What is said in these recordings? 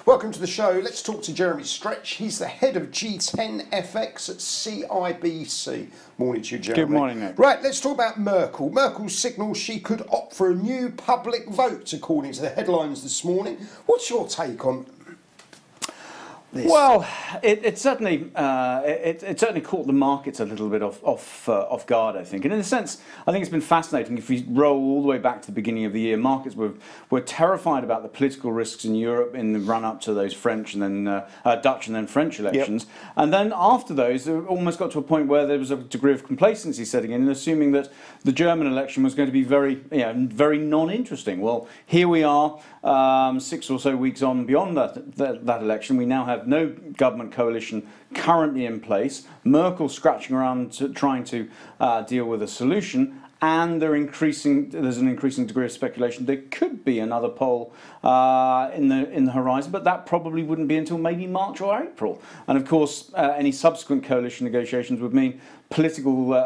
Welcome to the show. Let's talk to Jeremy Stretch. He's the head of G10FX at CIBC. Morning to you, Jeremy. Good morning, Nick. Right, let's talk about Merkel. Merkel signals she could opt for a new public vote, according to the headlines this morning. What's your take on this? Well, it certainly caught the markets a little bit off guard, I think. And in a sense, I think it's been fascinating. If we roll all the way back to the beginning of the year, markets were terrified about the political risks in Europe in the run-up to those French and then Dutch and then French elections. Yep. And then after those, it almost got to a point where there was a degree of complacency setting in, and assuming that the German election was going to be very non-interesting. Well, here we are, 6 or so weeks on beyond that election. We now have no government coalition currently in place. Merkel scratching around trying to deal with a solution, and there's an increasing degree of speculation there could be another poll in the horizon, but that probably wouldn't be until maybe March or April. And of course, any subsequent coalition negotiations would mean a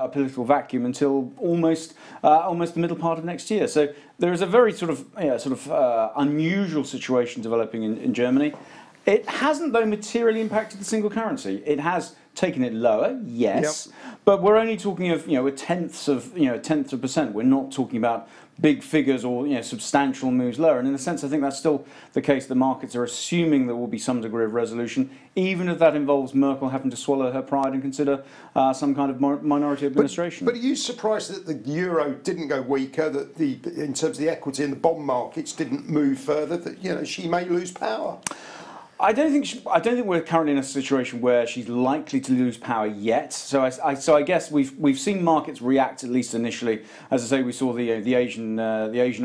political vacuum until almost the middle part of next year. So there is a very unusual situation developing in Germany. It hasn't, though, materially impacted the single currency. It has taken it lower, yes, but we're only talking of a tenth of a percent. We're not talking about big figures or substantial moves lower. And in a sense, I think that's still the case. The markets are assuming there will be some degree of resolution, even if that involves Merkel having to swallow her pride and consider some kind of minority administration. But are you surprised that the euro didn't go weaker? That in terms of the equity and the bond markets didn't move further? That she may lose power. I don't think we're currently in a situation where she's likely to lose power yet. So I guess we've seen markets react, at least initially. As I say, we saw the Asian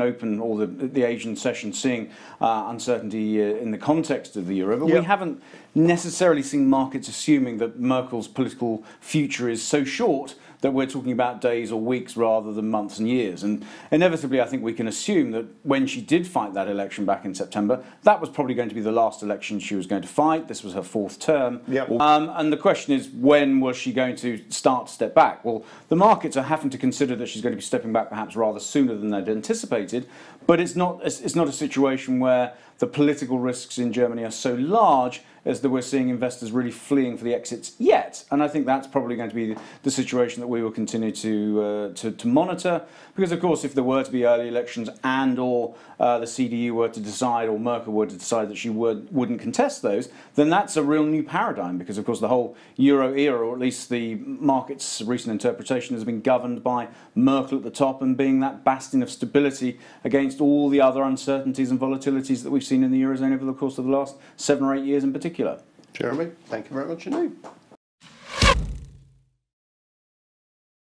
Open or the Asian session seeing uncertainty in the context of the euro, but we haven't necessarily seen markets assuming that Merkel's political future is so short that we're talking about days or weeks rather than months and years. And inevitably, I think we can assume that when she did fight that election back in September, that was probably going to be the last election she was going to fight. This was her 4th term. Yep. And the question is, when was she going to start to step back? Well, the markets are having to consider that she's going to be stepping back perhaps rather sooner than they'd anticipated, but it's not a situation where the political risks in Germany are so large as that we're seeing investors really fleeing for the exits yet. And I think that's probably going to be the situation that we will continue to monitor, because of course if there were to be early elections and or the CDU were to decide, or Merkel were to decide that she wouldn't contest those, then that's a real new paradigm, because of course the whole euro era, or at least the market's recent interpretation, has been governed by Merkel at the top and being that bastion of stability against all the other uncertainties and volatilities that we've seen in the Eurozone over the course of the last 7 or 8 years in particular. Jeremy, thank you very much indeed.